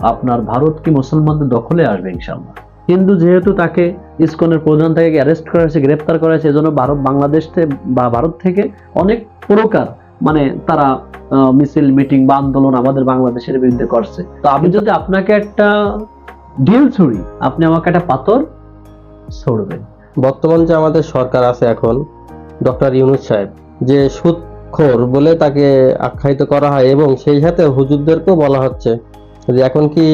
আপনার ভারত কি মুসলমানদের দখলে আসবে ইনশাআল্লাহ। কিন্তু যেহেতু তাকে ইসকনের প্রধান থেকে অ্যারেস্ট করা হয়েছে, গ্রেপ্তার করা হয়েছে, এজন্য বাংলাদেশ বা ভারত থেকে অনেক প্রকার মানে তারা মিছিল মিটিং বা আন্দোলন আমাদের বাংলাদেশের বিরুদ্ধে করছে। তো আমি যদি আপনাকে একটা ঢিল ছুড়ি, আপনি আমাকে একটা পাথর ছুড়বেন। বর্তমান যে আমাদের সরকার আছে এখন, ডক্টর ইউনূস সাহেব, যে সুদখোর বলে তাকে আখ্যায়িত করা হয় এবং সেই সাথে হুজুরদেরকেও বলা হচ্ছে যে এখন কি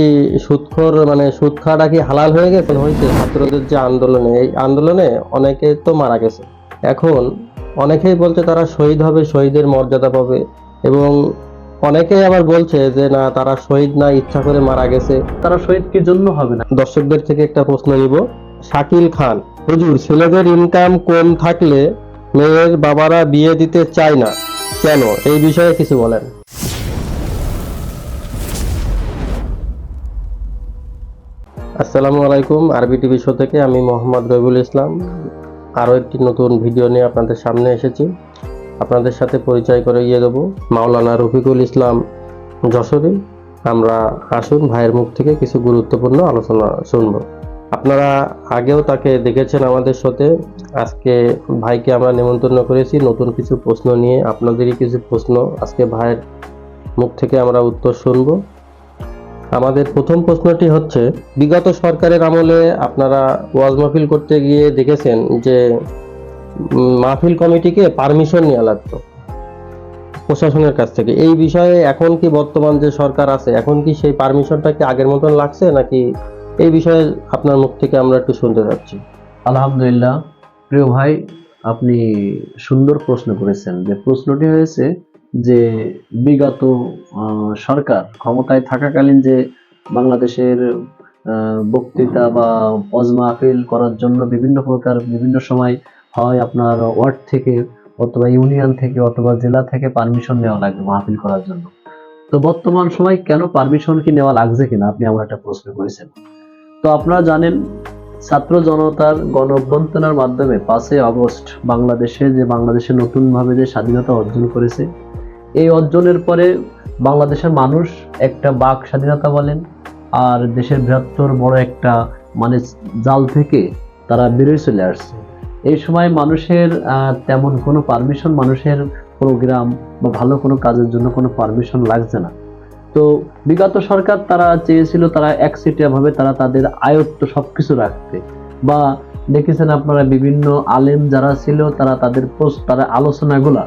সুদখোর মানে সুদ খাওয়াটা কি হালাল হয়ে গেছে হয়েছে। ছাত্রদের যে আন্দোলনে, এই আন্দোলনে অনেকে তো মারা গেছে, এখন অনেকেই বলছে তারা শহীদ হবে, শহীদের মর্যাদা পাবে, এবং অনেকেই আবার বলছে যে না, তারা শহীদ না, ইচ্ছা করে মারা গেছে। তারা শহীদ কি জন্য হবে না? দর্শকদের থেকে একটা প্রশ্ন নিব। শাকিল খান, হুজুর, ছেলেদের ইনকাম কম থাকলে মেয়ের বাবারা বিয়ে দিতে চায় না কেন, এই বিষয়ে কিছু বলেন। আসসালামু আলাইকুম, আরবি টিভি শো থেকে আমি মোহাম্মদ রবিউল ইসলাম আরও একটি নতুন ভিডিও নিয়ে আপনাদের সামনে এসেছি। আপনাদের সাথে পরিচয় করে দিয়ে দেবো মাওলানা রফিকুল ইসলাম যশোরী। আমরা আসুন ভাইয়ের মুখ থেকে কিছু গুরুত্বপূর্ণ আলোচনা শুনব। আপনারা আগেও তাকে দেখেছেন আমাদের সাথে। আজকে ভাইকে আমরা নেমন্তন্ন করেছি নতুন কিছু প্রশ্ন নিয়ে। আপনাদেরই কিছু প্রশ্ন আজকে ভাইয়ের মুখ থেকে আমরা উত্তর শুনব। আমাদের প্রথম প্রশ্নটি হচ্ছে, বিগত সরকারের আমলে আপনারা ওয়াজ মাহফিল করতে গিয়ে দেখেছেন যে মাহফিল কমিটিকে পারমিশন নেওয়া লাগতো প্রশাসনের কাছ থেকে। এই বিষয়ে এখন কি বর্তমান যে সরকার আছে, এখন কি সেই পারমিশনটা কি আগের মতন লাগছে নাকি, এই বিষয়ে আপনার মুখ থেকে আমরা একটু শুনতে চাচ্ছি। আলহামদুলিল্লাহ, প্রিয় ভাই, আপনি সুন্দর প্রশ্ন করেছেন। যে প্রশ্নটি হয়েছে যে বিগত সরকার ক্ষমতায় থাকাকালীন যে বাংলাদেশের বক্তৃতা বা ওয়াজ মাহফিল করার জন্য বিভিন্ন প্রকার বিভিন্ন সময় হয় আপনার ওয়ার্ড থেকে অথবা ইউনিয়ন থেকে অথবা জেলা থেকে পারমিশন নেওয়া লাগবে মাহফিল করার জন্য। তো বর্তমান সময় কেন পারমিশন কি নেওয়া লাগছে কিনা আপনি আমার একটা প্রশ্ন করেছেন। তো আপনারা জানেন, ছাত্র জনতার গণ অভ্যুত্থানের মাধ্যমে 5ই আগস্ট বাংলাদেশে নতুন ভাবে যে স্বাধীনতা অর্জন করেছে, এই অর্জনের পরে বাংলাদেশের মানুষ একটা বাক স্বাধীনতা বলেন আর দেশের বৃহত্তর বড় একটা মানে জাল থেকে তারা বেরিয়ে চলে আসছে। এই সময় মানুষের তেমন কোনো পারমিশন, মানুষের প্রোগ্রাম বা ভালো কোনো কাজের জন্য কোনো পারমিশন লাগছে না। তো বিগত সরকার তারা চেয়েছিল তারা একচেটিয়া ভাবে তারা তাদের আয়ত্ত সবকিছু রাখতে, বা দেখেছেন আপনারা বিভিন্ন আলেম যারা ছিল তারা তারা আলোচনাগুলা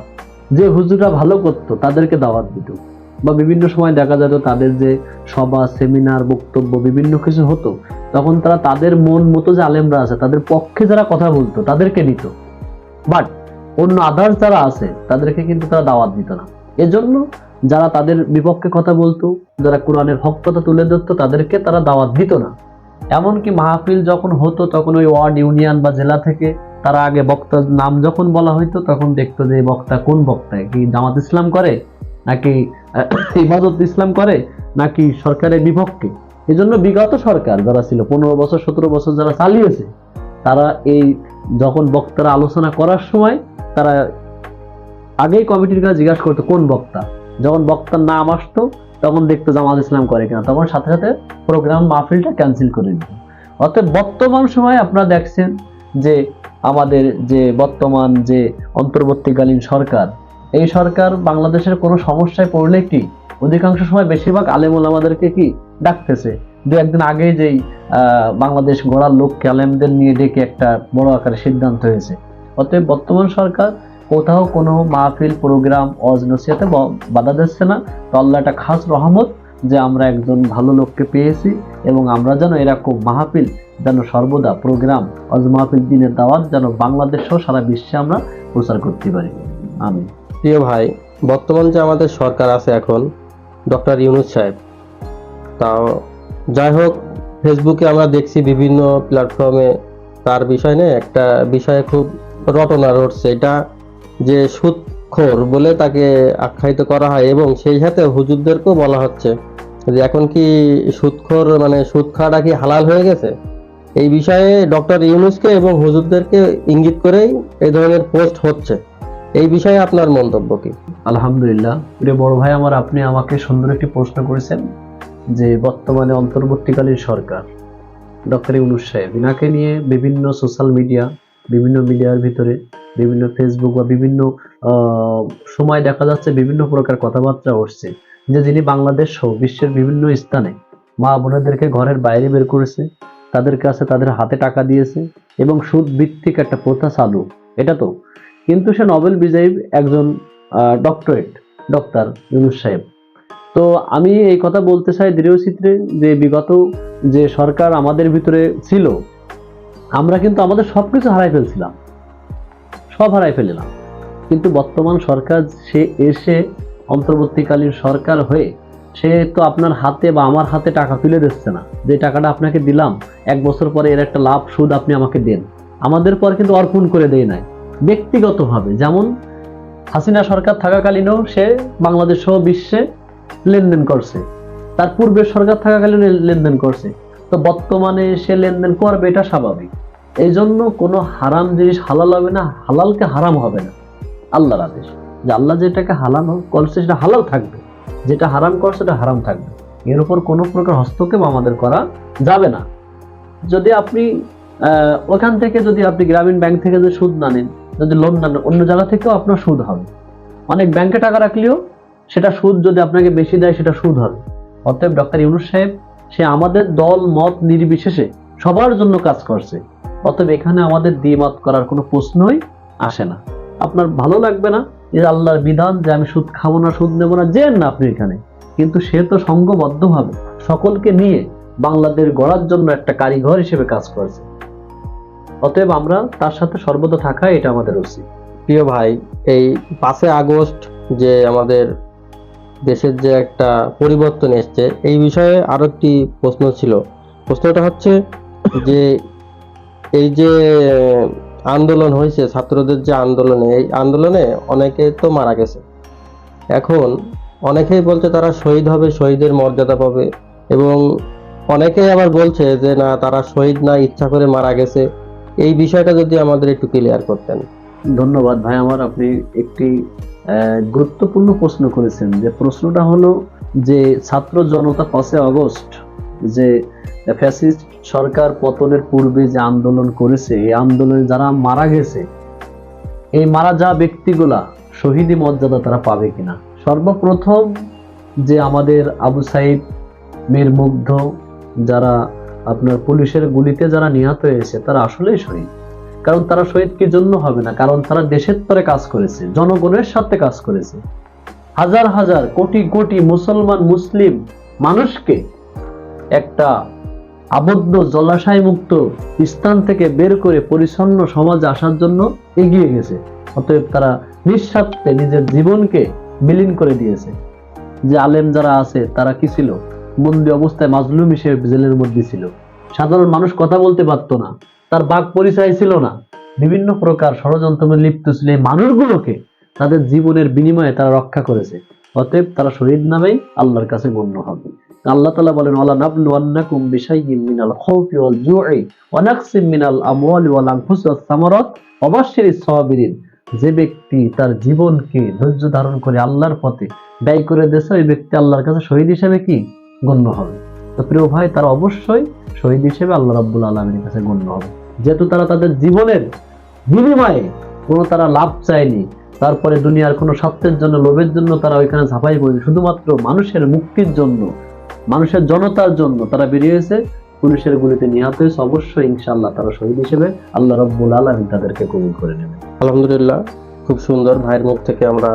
যে হুজুরা ভালো করতো তাদেরকে দাওয়াত দিত, বা বিভিন্ন সময় দেখা যেত তাদের যে সভা সেমিনার বক্তব্য বিভিন্ন কিছু হতো, তখন তারা তাদের মন মতো যে আলেমরা আছে তাদের পক্ষে যারা কথা বলতো তাদেরকে নিত, বাট অন্য আদার্স যারা আছে তাদেরকে কিন্তু তারা দাওয়াত দিত না। এজন্য যারা তাদের বিপক্ষে কথা বলতো, যারা কোরআনের হক কথা তুলে ধরতো তাদেরকে তারা দাওয়াত দিত না। এমনকি মাহফিল যখন হতো তখন ওই ওয়ার্ড ইউনিয়ন বা জেলা থেকে তারা আগে বক্তার নাম যখন বলা হইতো তখন দেখতো যে বক্তা কোন বক্তা, কি জামাত ইসলাম করে নাকি ইবাদত ইসলাম করে নাকি সরকারের বিপক্ষে। এই জন্য বিগত সরকার যারা ছিল 15 বছর 17 বছর যারা চালিয়েছে, তারা এই যখন বক্তারা আলোচনা করার সময় তারা আগেই কমিটির কাছে জিজ্ঞাসা করতো কোন বক্তা। যখন বক্তার নাম আসতো তখন দেখতো জামাত ইসলাম করে কিনা, তখন সাথে সাথে প্রোগ্রাম মাহফিলটা ক্যান্সেল করে দিত। অতএব বর্তমান সময়ে আপনারা দেখছেন যে আমাদের যে বর্তমান যে অন্তর্বর্তীকালীন সরকার, এই সরকার বাংলাদেশের কোনো সমস্যায় পড়লে কি অধিকাংশ সময় বেশিরভাগ আলেম ওলামাদেরকে কি ডাকতেছে। দু একদিন আগে যেই বাংলাদেশ গড়ার লক্ষ্যে আলেমদের নিয়ে ডেকে একটা বড় আকারে সিদ্ধান্ত হয়েছে। অতএব বর্তমান সরকার কোথাও কোনো মাহফিল প্রোগ্রাম ওয়াজ নসিহতে বাধা দিচ্ছে না। তো আল্লাহ একটা খাস রহমত যে আমরা একজন ভালো লোককে পেয়েছি, এবং আমরা যেন এরকম মাহফিল যেন সর্বদা প্রোগ্রাম ওয়াজ মাহফিল দিনের দাওয়াত যেন বাংলাদেশ সহ সারা বিশ্বে আমরা প্রচার করতে পারি। আমি প্রিয় ভাই, বর্তমান যে আমাদের সরকার আছে এখন, ডক্টর ইউনূস সাহেব, তাও যাই হোক, ফেসবুকে আমরা দেখছি বিভিন্ন প্ল্যাটফর্মে তার বিষয় নিয়ে একটা বিষয়ে খুব রটনা রটছে। এটা যে সুদখোর বলে তাকে আখ্যায়িত করা হয় এবং সেই সাথে হুজুরদেরকেও বলা হচ্ছে যে এখন কি সুদখোর মানে সুদ খাওয়াটা কি হালাল হয়ে গেছে। এই বিষয়ে ডক্টর ইউনূসকে এবং হুজুরদেরকে ইঙ্গিত করেই এই ধরনের পোস্ট হচ্ছে। এই বিষয়ে আপনার মন্তব্য কি? আলহামদুলিল্লাহ, প্রিয় বড় ভাই আমার, আপনি আমাকে সুন্দর একটি প্রশ্ন করেছেন। যে বর্তমানে অন্তর্বর্তীকালীন সরকার ডক্টর ইউনূস সাহেব, ইনাকে নিয়ে বিভিন্ন সোশ্যাল মিডিয়া, বিভিন্ন মিডিয়ার ভিতরে, বিভিন্ন ফেসবুক বা বিভিন্ন সময় দেখা যাচ্ছে বিভিন্ন প্রকার কথাবার্তা উঠছে যে যিনি বাংলাদেশ সহ বিশ্বের বিভিন্ন স্থানে মা বোনেদেরকে ঘরের বাইরে বের করেছে, তাদের কাছে তাদের হাতে টাকা দিয়েছে এবং সুদ ভিত্তিক একটা প্রথা চালু, এটা তো। কিন্তু সে নোবেল বিজয়ী একজন ডক্টর ইউনূস সাহেব। তো আমি এই কথা বলতে চাই দৃঢ়চিত্রে যে বিগত যে সরকার আমাদের ভিতরে ছিল, আমরা কিন্তু আমাদের সবকিছু হারাই ফেলছিলাম, সব হারাই ফেললাম। কিন্তু বর্তমান সরকার সে এসে অন্তর্বর্তীকালীন সরকার হয়ে সে তো আপনার হাতে বা আমার হাতে টাকা তুলে দিচ্ছে না, যে টাকাটা আপনাকে দিলাম 1 বছর পরে এর একটা লাভ সুদ আপনি আমাকে দেন, আমাদের পর কিন্তু অর্পণ করে দেয় নাই ব্যক্তিগতভাবে। যেমন হাসিনা সরকার থাকাকালীনও সে বাংলাদেশ সহ বিশ্বে লেনদেন করছে, তার পূর্বের সরকার থাকাকালীন লেনদেন করছে, তো বর্তমানে সে লেনদেন করবে, এটা স্বাভাবিক। এই জন্য কোনো হারাম জিনিস হালাল হবে না, হালালকে হারাম হবে না, আল্লাহর আদেশ। যে আল্লাহ যেটাকে হালাল করছে সেটা হালাল থাকবে, যেটা হারাম করছে সেটা হারাম থাকবে, এর উপর কোনো প্রকার হস্তক্ষেপ আমাদের করা যাবে না। যদি আপনি ওখান থেকে যদি আপনি গ্রামীণ ব্যাংক থেকে যদি সুদ না নেন, যদি লোন না নেন, অন্য জায়গা থেকেও আপনার সুদ হবে। অনেক ব্যাংকে টাকা রাখলেও সেটা সুদ যদি আপনাকে বেশি দেয় সেটা সুদ হবে। অতএব ডক্টর ইউনূস সাহেব সে আমাদের দল মত নির্বিশেষে সবার জন্য কাজ করছে, অতএব এখানে আমাদের দ্বিমত করার কোনো প্রশ্নই আসে না। আপনার ভালো লাগবে না যে আল্লাহর বিধান যে আমি সুদ খাবো না, সুদ নেবো না, যেন না আপনি এখানে, কিন্তু সে তো সংঘবদ্ধভাবে সকলকে নিয়ে বাংলাদেশ গড়ার জন্য একটা কারিগর হিসেবে কাজ করছে। অতএব আমরা তার সাথে সর্বদা থাকা, এটা আমাদের উচিত। প্রিয় ভাই, এই 5 আগস্ট যে আমাদের দেশের যে একটা পরিবর্তন এসছে, এই বিষয়ে আরো একটি প্রশ্ন ছিল। প্রশ্নটা হচ্ছে যে এই যে আন্দোলন হয়েছে, ছাত্রদের যে আন্দোলনে, এই আন্দোলনে অনেকে তো মারা গেছে। এখন অনেকেই বলছে তারা শহীদ হবে, শহীদের মর্যাদা পাবে, এবং অনেকেই আবার বলছে যে না, তারা শহীদ না, ইচ্ছা করে মারা গেছে। এই বিষয়টা যদি আমাদের একটু ক্লিয়ার করতেন। ধন্যবাদ ভাই আমার, আপনি একটি গুরুত্বপূর্ণ প্রশ্ন করেছেন। যে প্রশ্নটা হলো যে ছাত্র জনতা 5 আগস্ট যে ফ্যাসিস্ট সরকার পতনের পূর্বে যে আন্দোলন করেছে, এই আন্দোলনে যারা মারা গেছে, এই মারা যাওয়া ব্যক্তিগুলা শহীদি মর্যাদা তারা পাবে কিনা। সর্বপ্রথম যে আমাদের আবু সাইদ, মীর মুগ্ধ, যারা আপনার পুলিশের গুলিতে যারা নিহত হয়েছে, তারা আসলেই শহীদ। কারণ তারা শহীদ কি জন্য হবে না, কারণ তারা দেশের তরে কাজ করেছে, জনগণের সাথে কাজ করেছে, হাজার হাজার কোটি কোটি মুসলমান মুসলিম মানুষকে একটা আবদ্ধ জলাশয় মুক্ত স্থান থেকে বের করে পরিচ্ছন্ন সমাজে আসার জন্য এগিয়ে গেছে। অতএব তারা নিঃস্বার্থে নিজের জীবনকে বিলীন করে দিয়েছে। যে আলেম যারা আছে তারা কি ছিল, বন্দি অবস্থায় মাজলুম হিসেবে জেলের মধ্যে ছিল, সাধারণ মানুষ কথা বলতে পারতো না, তার বাক পরিচয় ছিল না, বিভিন্ন প্রকার ষড়যন্ত্রে লিপ্ত ছিল। এই মানুষগুলোকে তাদের জীবনের বিনিময়ে তারা রক্ষা করেছে। অতএব তারা শহীদ নামেই আল্লাহর কাছে গণ্য হবে। আল্লাহ তাআলা বলেন, ওয়ালা নাবলুওয়ান্নাকুম বিশাইইন মিনাল খাউফি ওয়াল জুই ওয়া নাকসিম মিনাল আমওয়ালি ওয়াল আনফুসি ওয়াস সামারাত ওয়া বাশশিরিস সাবিরিন। যে ব্যক্তি তার জীবনকে ধৈর্য ধারণ করে আল্লাহর পথে ব্যয় করে দিয়েছে, ওই ব্যক্তি আল্লাহর কাছে শহীদ হিসেবে কি গণ্য হবে। তো প্রিয় ভাই, তারা অবশ্যই শহীদ হিসেবে আল্লাহ রাব্বুল আলামিনের কাছে গণ্য হবে, যেহেতু তারা তাদের জীবনের বিনিময়ে কোনো তারা লাভ চায়নি, তারপরে দুনিয়ার কোনো স্বার্থের জন্য, লোভের জন্য তারা ওইখানে ঝাঁপাই পড়েনি, শুধুমাত্র মানুষের মুক্তির জন্য, মানুষের জনতার জন্য তারা বেরিয়েছে, পুলিশের গুলিতে নিহত হয়েছে। অবশ্যই ইনশাআল্লাহ তারা শহীদ হিসেবে আল্লাহ রাব্বুল আলামিন তাদেরকে কবুল করে নেবেন। আলহামদুলিল্লাহ, খুব সুন্দর। ভাইয়ের মুখ থেকে আমরা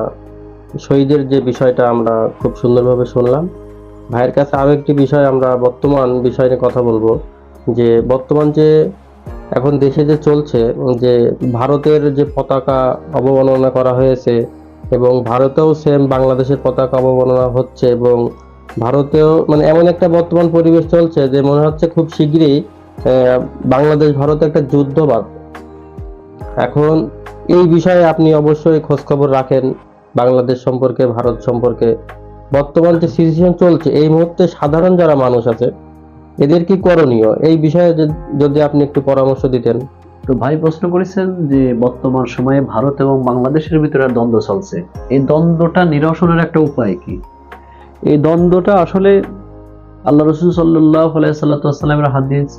শহীদের যে বিষয়টা আমরা খুব সুন্দরভাবে শুনলাম। ভাইয়ের কাছে আরো একটি বিষয়, আমরা বর্তমান বিষয় নিয়ে কথা বলবো। যে বর্তমান যে এখন দেশে যে চলছে, যে ভারতের যে পতাকা অবমাননা করা হয়েছে, এবং ভারতেও সেম বাংলাদেশের পতাকা অবমাননা হচ্ছে, এবং ভারতেও মানে এমন একটা বর্তমান পরিবেশ চলছে যে মনে হচ্ছে খুব শীঘ্রই বাংলাদেশ ভারতে একটা যুদ্ধ বাঁধবে। এখন এই বিষয়ে আপনি অবশ্যই খোঁজ খবর রাখেন, বাংলাদেশ সম্পর্কে, ভারত সম্পর্কে বর্তমান যে সিচুয়েশন চলছে এই মুহূর্তে সাধারণ যারা মানুষ আছে এদের কি করণীয়, এই বিষয়ে যদি আপনি একটু পরামর্শ দিতেন। তো ভাই প্রশ্ন করেছেন যে বর্তমান সময়ে ভারত এবং বাংলাদেশের ভিতরে দ্বন্দ্ব চলছে, এই দ্বন্দ্বটা নিরসনের একটা উপায় কি। এই দ্বন্দ্বটা আসলে আল্লাহ রসুল সাল্লাল্লাহু আলাইহি সাল্লামের হাদিস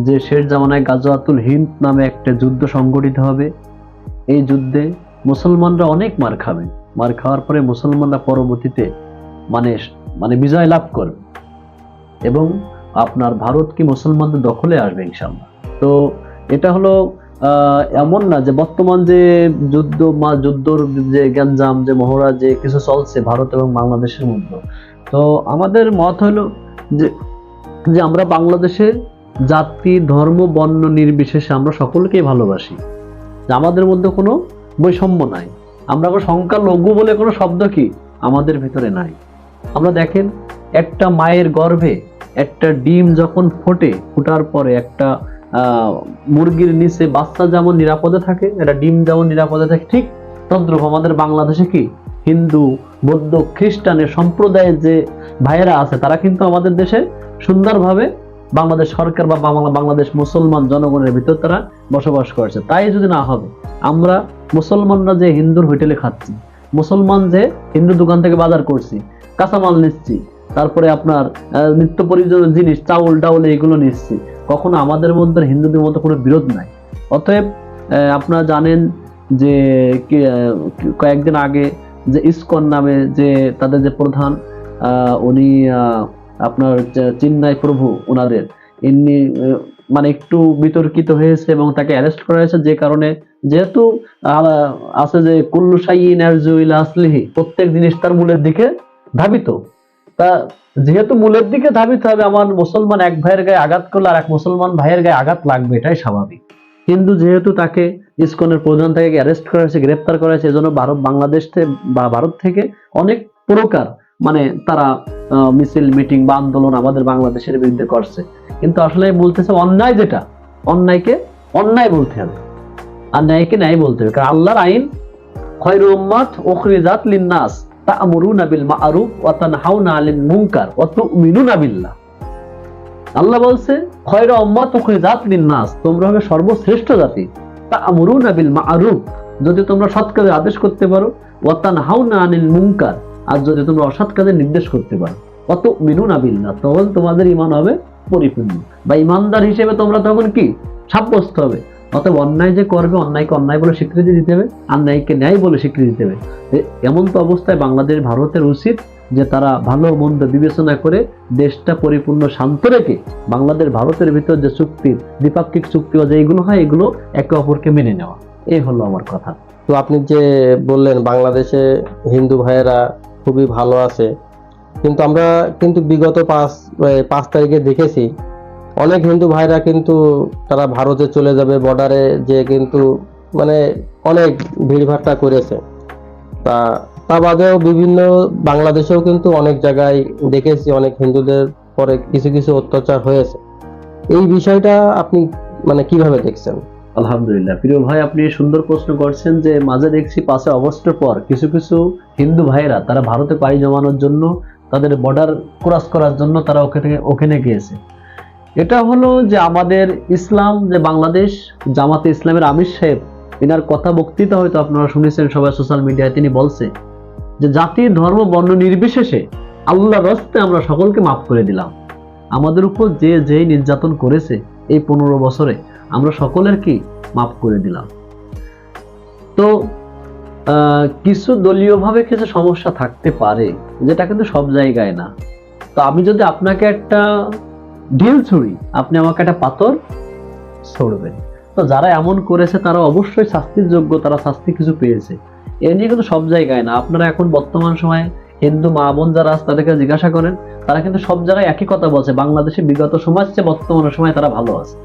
যে শেষ জামানায় গাজওয়াতুল হিন্দ নামে একটা যুদ্ধ সংগঠিত হবে। এই যুদ্ধে মুসলমানরা অনেক মার খাবে। মার খাওয়ার পরে মুসলমানরা পরবর্তীতে মানে মানে বিজয় লাভ করবে এবং আপনার ভারত কি মুসলমানদের দখলে আসবে ইনশাআল্লাহ। তো এটা হলো এমন না যে বর্তমান যে যুদ্ধর যে গ্যাঞ্জাম যে মহড়া যে কিছু চলছে ভারত এবং বাংলাদেশের মধ্যে, তো আমাদের মত হলো যে যে আমরা বাংলাদেশে জাতি ধর্ম বর্ণ নির্বিশেষে আমরা সকলকেই ভালোবাসি, যে আমাদের মধ্যে কোনো বৈষম্য নাই। আমরা কোনো সংখ্যালঘু বলে কোনো শব্দ কি আমাদের ভিতরে নাই। আমরা দেখেন একটা মায়ের গর্ভে একটা ডিম যখন ফোটার পরে একটা মুরগির নিচে বাচ্চা যেমন নিরাপদে থাকে, একটা ডিম যেমন নিরাপদে থাকে, ঠিক তদ্রূপ আমাদের বাংলাদেশে কি হিন্দু বৌদ্ধ খ্রিস্টানের সম্প্রদায়ের যে ভাইয়েরা আছে তারা কিন্তু আমাদের দেশে সুন্দরভাবে বাংলাদেশ সরকার বা বাংলাদেশ মুসলমান জনগণের ভিতর তারা বসবাস করছে। তাই যদি না হবে, আমরা মুসলমানরা যে হিন্দুর হোটেলে খাচ্ছি, মুসলমান যে হিন্দু দোকান থেকে বাজার করছি, কাঁচামাল নিচ্ছি, তারপরে আপনার নিত্য প্রয়োজনীয় জিনিস চাউল ডাউল এগুলো নিচ্ছি, কখনো আমাদের মধ্যে হিন্দুদের মধ্যে কোনো বিরোধ নাই। অতএব আপনারা জানেন যে কয়েকদিন আগে যে ইসকন নামে যে তাদের যে প্রধান উনি আপনার চিন্ময় প্রভু ওনাদের এমনি মানে একটু বিতর্কিত হয়েছে এবং তাকে অ্যারেস্ট করা হয়েছে, যে কারণে যেহেতু আছে যে কুল্লু শাইইন আরজু ইলা আসলিহি, প্রত্যেক জিনিস তার মূলের দিকে ধাবিত। তা যেহেতু মূলের দিকে ধাবিত হবে, আমার মুসলমান এক ভাইয়ের গায়ে আঘাত করলে আর এক মুসলমান ভাইয়ের গায়ে আঘাত লাগবে, এটাই স্বাভাবিক। কিন্তু যেহেতু তাকে ইসকনের প্রধান থেকে অ্যারেস্ট করা হয়েছে, গ্রেপ্তার করা হয়েছে, এজন্য বাংলাদেশ থেকে বা ভারত থেকে অনেক প্রকার মানে তারা মিছিল মিটিং বা আন্দোলন আমাদের বাংলাদেশের বিরুদ্ধে করছে। কিন্তু আসলে বলতেছে অন্যায় যেটা, অন্যায়কে অন্যায় বলতে হবে আর ন্যায়কে ন্যায় বলতে হবে। কারণ আল্লাহর আইন খায়রুল উম্মাত উখরিজাত লিন-নাস তা'মুরুনা বিল মা'রুফ ওয়া তানহাউনা আনিল মুনকার ওয়া তু'মিনুনা বিল্লাহ। আল্লাহ বলছে খায়রুল উম্মাত উখরিজাত লিন-নাস, তোমরা হবে সর্বশ্রেষ্ঠ জাতি। তা'মুরুনা বিল মা'রুফ, যদি তোমরা সৎ কাজে আদেশ করতে পারো, ওয়া তানহাউনা আনিল মুনকার, আর যদি তোমরা অসৎ কাজে নির্দেশ করতে পারো, ওয়া তু'মিনুনা বিল্লাহ, তখন তোমাদের ঈমান হবে পরিপূর্ণ বা ঈমানদার হিসেবে তোমরা তখন কি সাব্যস্ত হবে। অতএব অন্যায় যে করবে অন্যায়কে অন্যায় বলে স্বীকৃতি দিতে হবে, আর ন্যায়কে ন্যায় বলে স্বীকৃতি দিতে হবে। এমন তো অবস্থায় বাংলাদেশ ভারতের উচিত যে তারা ভালো মন্দ বিবেচনা করে দেশটা পরিপূর্ণ শান্ত রেখে বাংলাদেশ ভারতের ভিতর যে চুক্তি দ্বিপাক্ষিক চুক্তি বা যেগুলো হয় এগুলো একে অপরকে মেনে নেওয়া, এই হলো আমার কথা। তো আপনি যে বললেন বাংলাদেশে হিন্দু ভাইয়েরা খুবই ভালো আছে, কিন্তু আমরা কিন্তু বিগত 5 তারিখে দেখেছি অনেক হিন্দু ভাইরা কিন্তু তারা ভারতে চলে যাবে, বর্ডারে যে কিন্তু মানে অনেক ভিড়ভাট্টা করেছে। তা বাদেও বিভিন্ন বাংলাদেশেও কিন্তু অনেক জায়গায় দেখেছি অনেক হিন্দুদের পরে কিছু কিছু অত্যাচার হয়েছে। এই বিষয়টা আপনি মানে কিভাবে দেখছেন? আলহামদুলিল্লাহ প্রিয় ভাই, আপনি সুন্দর প্রশ্ন করছেন। যে মাঝে দেখছি 5 আগস্টের পর কিছু কিছু হিন্দু ভাইয়েরা তারা ভারতে পাড়ি জমানোর জন্য, তাদের বর্ডার ক্রস করার জন্য তারা ওখানে গিয়েছে। এটা হলো যে আমাদের ইসলাম, যে বাংলাদেশ জামাতে ইসলামের আমির সাহেব, এনার কথা বক্তৃতা হয়তো আপনারা শুনেছেন সবাই সোশ্যাল মিডিয়ায়, তিনি বলছে যে জাতি ধর্ম বর্ণ নির্বিশেষে আল্লাহর রাস্তায় আমরা সকলকে মাফ করে দিলাম। আমাদের উপর যে যেই নির্যাতন করেছে এই 15 বছরে আমরা সকলের কি মাফ করে দিলাম। তো কিছু দলীয়ভাবে কিছু সমস্যা থাকতে পারে, যেটা কিন্তু সব জায়গায় না। তো আমি যদি আপনাকে একটা ঢিল ছুড়ি, আপনি আমাকে একটা পাথর ছুড়বেন, তো যারা এমন করেছে তারা অবশ্যই শাস্তির যোগ্য, তারা শাস্তি কিছু পেয়েছে। এ নিয়ে কিন্তু সব জায়গায় না। আপনারা এখন বর্তমান সময়ে হিন্দু মা বোন যারা আছে তাদেরকে জিজ্ঞাসা করেন, তারা কিন্তু সব জায়গায় একই কথা বলছে, বাংলাদেশে বিগত সময় চেয়ে বর্তমান সময় তারা ভালো আছে।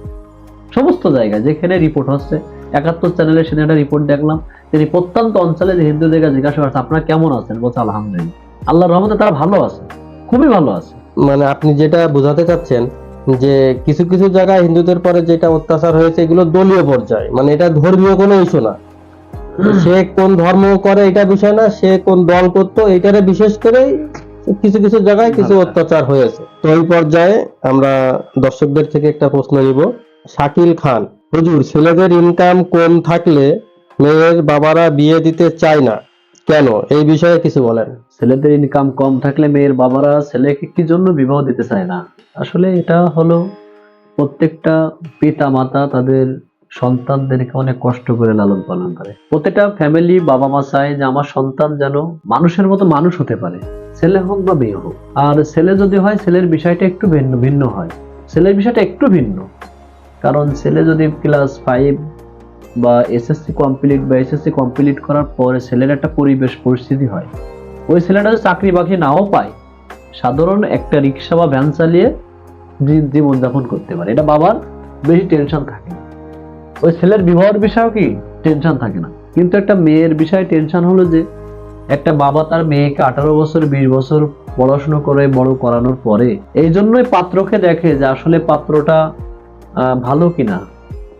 সমস্ত জায়গায় যেখানে রিপোর্ট হচ্ছে, 71 চ্যানেলে সেদিন একটা রিপোর্ট দেখলাম, তিনি প্রত্যন্ত অঞ্চলে যে হিন্দুদেরকে জিজ্ঞাসা করছে আপনারা কেমন আছেন, বলছে আলহামদুলিল্লাহ, আল্লাহর রহমতে তারা ভালো আছে, খুবই ভালো আছে। মানে আপনি যেটা বোঝাতে চাচ্ছেন যে কিছু কিছু জায়গায় হিন্দুদের পরে যেটা অত্যাচার হয়েছে এগুলো দলীয় পর্যায়ে, মানে এটা ধর্মীয় কোনো ইস্যু না, সে কোন ধর্ম করে এটা বিষয় না, সে কোন দল করতো এটারে বিশেষ করে কিছু কিছু জায়গায় কিছু অত্যাচার হয়েছে। তো এই পর্যায়ে আমরা দর্শকদের থেকে একটা প্রশ্ন নিব। শাকিল খান, হুজুর ছেলেদের ইনকাম কম থাকলে মেয়ের বাবারা বিয়ে দিতে চায় না কেন, এই বিষয়ে কিছু বলেন। ছেলেদের ইনকাম কম থাকলে মেয়ের বাবারা ছেলেকে কি জন্য বিবাহ দিতে চায় না? আসলে এটা হলো প্রত্যেকটা পিতা মাতা তাদের সন্তানদেরকে অনেক কষ্ট করে লালন পালন করে। প্রত্যেকটা ফ্যামিলি বাবা মা চায় যে আমার সন্তান যেন মানুষের মতো মানুষ হতে পারে, ছেলে হোক বা মেয়ে হোক। আর ছেলে যদি হয়, ছেলের বিষয়টা একটু ভিন্ন ভিন্ন হয়। ছেলের বিষয়টা একটু ভিন্ন, কারণ ছেলে যদি ক্লাস 5 বা এসএসসি কমপ্লিট করার পরে ছেলের একটা পরিবেশ পরিস্থিতি হয়, ওই ছেলেটা যদি চাকরি বাকরি নাও পায়, সাধারণ একটা রিক্সা বা ভ্যান চালিয়ে জীবনযাপন করতে পারে। এটা বাবার বেশি টেনশন থাকে না। ওই ছেলের বিবাহের বিষয়েও কি টেনশন থাকে না। কিন্তু একটা মেয়ের বিষয়ে টেনশন হলো যে একটা বাবা তার মেয়েকে 18 বছর 20 বছর পড়াশোনা করে বড় করানোর পরে এই জন্যই পাত্রকে দেখে যে আসলে পাত্রটা ভালো কিনা,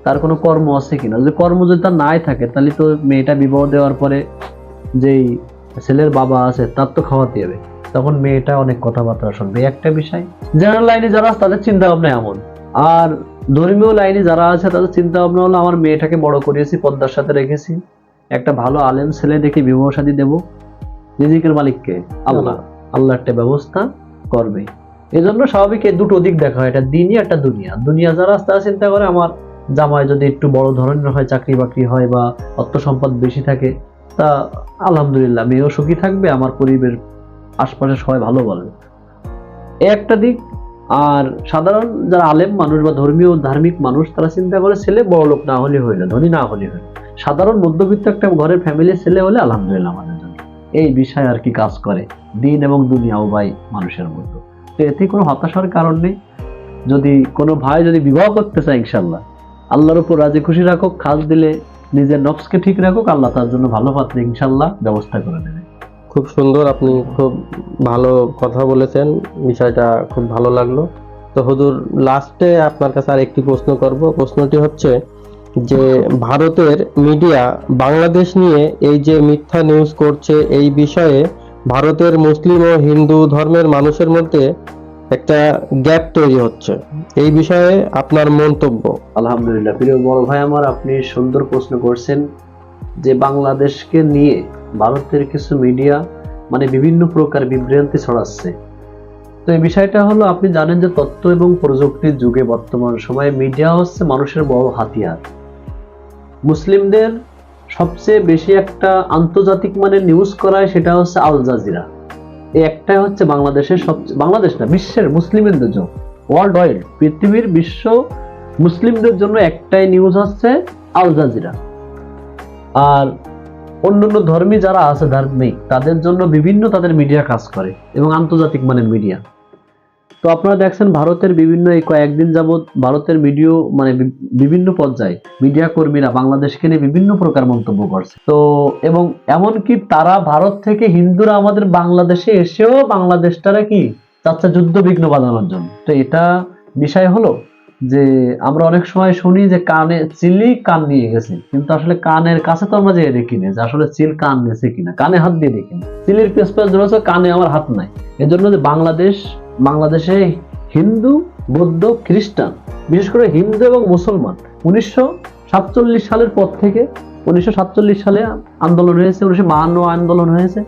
তার কোনো কর্ম আছে কিনা। যদি কর্ম যদি তার নাই থাকে, তাহলে তো মেয়েটা বিবাহ দেওয়ার পরে যেই ছেলের বাবা আছে তার তো খাওয়াতে হবে, তখন মেয়েটা অনেক কথাবার্তা শুনবে। একটা বিষয় জেনারেল লাইনে যারা আছে তাদের চিন্তা ভাবনা এমন। আর ধর্মীয় লাইনে যারা আছে তাদের চিন্তা ভাবনা হলো আমার মেয়েটাকে বড় করিয়েছি, পদ্মার সাথে রেখেছি, একটা ভালো আলেম ছেলে দেখে বিবাহ শাদী দেবো, রিজিকের মালিককে আল্লাহ, আল্লাহ একটা ব্যবস্থা করবে। এই জন্য স্বাভাবিক এই দুটো দিক দেখা হয়, একটা দিনই একটা দুনিয়া। দুনিয়া যারা আছে তারা চিন্তা করে আমার জামাই যদি একটু বড় ধরনের হয়, চাকরি বাকরি হয় বা অর্থ সম্পদ বেশি থাকে, তা আলহামদুলিল্লাহ মেয়েও সুখী থাকবে, আমার পরিবেশ আশপাশে সবাই ভালো বলবে, এই একটা দিক। আর সাধারণ যারা আলেম মানুষ বা ধর্মীয় ধার্মিক মানুষ, তারা চিন্তা করে ছেলে বড় লোক না হলে হইলো, ধনী না হলে হইলো, সাধারণ মধ্যবিত্ত একটা ঘরের ফ্যামিলির ছেলে হলে আলহামদুলিল্লাহ আমাদের জন্য। এই বিষয় আর কি কাজ করে দিন এবং দুনিয়া উভয় মানুষের মধ্যে। তো এতে কোনো হতাশার কারণ নেই। যদি কোনো ভাই যদি বিবাহ করতে চায়, ইনশাল্লাহ আল্লাহর উপর রাজি খুশি রাখুক, খাস দিলে নিজের নফসকে ঠিক রাখুক, আল্লাহ তার জন্য ভালো পাত্র ইনশাল্লাহ ব্যবস্থা করে দেবে। খুব সুন্দর, আপনি খুব ভালো কথা বলেছেন, বিষয়টা খুব ভালো লাগলো। তো হুজুর, লাস্টে আপনার কাছে আর একটি প্রশ্ন করব। প্রশ্নটি হচ্ছে যে ভারতের মিডিয়া বাংলাদেশ নিয়ে এই যে মিথ্যা নিউজ করছে, এই বিষয়ে ভারতের মুসলিম ও হিন্দু ধর্মের মানুষের মধ্যে একটা গ্যাপ তৈরি হচ্ছে, এই বিষয়ে আপনার মন্তব্য? আলহামদুলিল্লাহ, প্রিয় বড় ভাই আমার, আপনি সুন্দর প্রশ্ন করছেন যে বাংলাদেশকে নিয়ে ভারতের কিছু মিডিয়া মানে বিভিন্ন প্রকার বিভ্রান্তি ছড়াচ্ছে। তো এই বিষয়টা হলো, আপনি জানেন যে তথ্য এবং প্রযুক্তির যুগে বর্তমান সময়ে মিডিয়া হচ্ছে মানুষের বড় হাতিয়ার। মুসলিমদের সবচেয়ে বেশি একটা আন্তর্জাতিক মানের নিউজ করায়, সেটা হচ্ছে আল জাজিরা। এই একটাই হচ্ছে বাংলাদেশের সবচেয়ে, বাংলাদেশ না বিশ্বের মুসলিমদের জন্য, ওয়ার্ল্ড ওয়াইড পৃথিবীর বিশ্ব মুসলিমদের জন্য একটাই নিউজ হচ্ছে আল জাজিরা। আর অন্যান্য ধর্মী যারা আছে ধার্মিক, তাদের জন্য বিভিন্ন তাদের মিডিয়া কাজ করে এবং আন্তর্জাতিক মানের মিডিয়া। তো আপনারা দেখছেন ভারতের বিভিন্ন এই কয়েকদিন যাবৎ ভারতের মিডিয়া মানে বিভিন্ন পর্যায়ে মিডিয়া কর্মীরা বাংলাদেশকে নিয়ে বিভিন্ন প্রকার মন্তব্য করছে। তো এবং এমনকি তারা ভারত থেকে হিন্দুরা আমাদের বাংলাদেশে এসেও বাংলাদেশটারা কি চাচ্ছে যুদ্ধ বিঘ্ন বাঁধানোর জন্য। তো এটা বিষয় হলো যে আমরা অনেক সময় শুনি যে কানে চিলি কান নিয়ে গেছে, কিন্তু আসলে কানের কাছে তো আমরা যেয়ে দেখি না যে আসলে চিল কান নিয়েছে কিনা, কানে হাত দিয়ে দেখি না। চিলির পেছপাশ ধরেছে, কানে আমার হাত নাই। এজন্য যে বাংলাদেশে হিন্দু, বৌদ্ধ, খ্রিস্টান, বিশেষ করে হিন্দু এবং মুসলমান 1947 সালের পর থেকে, 1947 সালে আন্দোলন হয়েছে, 1952 আন্দোলন হয়েছে,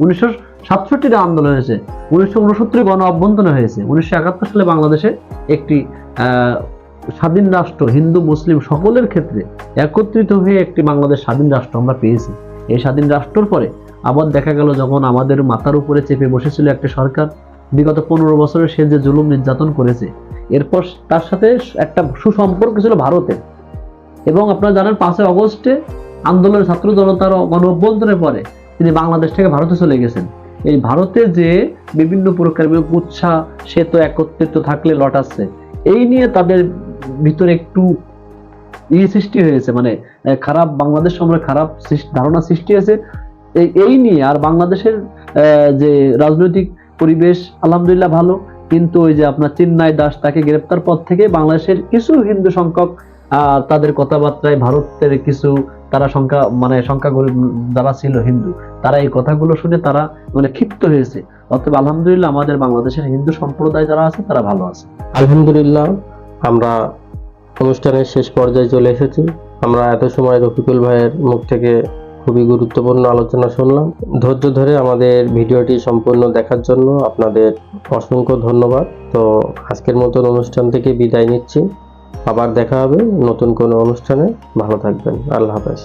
1967 আন্দোলন হয়েছে, 1969 গণ অভ্যুত্থান হয়েছে, 1971 সালে বাংলাদেশে একটি স্বাধীন রাষ্ট্র হিন্দু মুসলিম সকলের ক্ষেত্রে একত্রিত হয়ে একটি বাংলাদেশ স্বাধীন রাষ্ট্র আমরা পেয়েছি। এই স্বাধীন রাষ্ট্রের পরে আবার দেখা গেল যখন আমাদের মাথার উপরে চেপে বসেছিল একটা সরকার, বিগত 15 বছরে সে যে জুলুম নির্যাতন করেছে, এরপর তার সাথে একটা সুসম্পর্ক ছিল ভারতের। এবং আপনারা জানেন 5 আগস্টে আন্দোলনের ছাত্র জনতার গণ অভ্যুত্থানের পরে তিনি বাংলাদেশ থেকে ভারতে চলে গেছেন। এই ভারতে যে বিভিন্ন প্রকার উৎসাহ, সে তো একত্রিত থাকলে লটাচ্ছে, এই নিয়ে তাদের ভিতরে একটু সৃষ্টি হয়েছে, মানে খারাপ বাংলাদেশ সম্পর্কে খারাপ ধারণা সৃষ্টি হয়েছে এই নিয়ে। আর বাংলাদেশের যে রাজনৈতিক পরিবেশ আলহামদুলিল্লাহ ভালো, কিন্তু ওই যে আপনার চিন্ময় দাস তাকে গ্রেপ্তার পর থেকে বাংলাদেশের কিছু হিন্দু সংখ্যক তাদের কথাবার্তায় ভারতের কিছু তারা সংখ্যাগুরু যারা ছিল হিন্দু, তারা এই কথাগুলো শুনে তারা মানে ক্ষিপ্ত হয়েছে। অতএব আলহামদুলিল্লাহ আমাদের বাংলাদেশের হিন্দু সম্প্রদায় যারা আছে তারা ভালো আছে। আলহামদুলিল্লাহ, আমরা অনুষ্ঠানের শেষ পর্যায়ে চলে এসেছি। আমরা এত সময় রফিকুল ভাইয়ের মুখ থেকে খুবই গুরুত্বপূর্ণ আলোচনা শুনলাম। ধৈর্য ধরে আমাদের ভিডিওটি সম্পূর্ণ দেখার জন্য আপনাদের অসংখ্য ধন্যবাদ। তো আজকের মতন অনুষ্ঠান থেকে বিদায় নিচ্ছি। আবার দেখা হবে নতুন কোনো অনুষ্ঠানে। ভালো থাকবেন। আল্লাহ হাফেজ।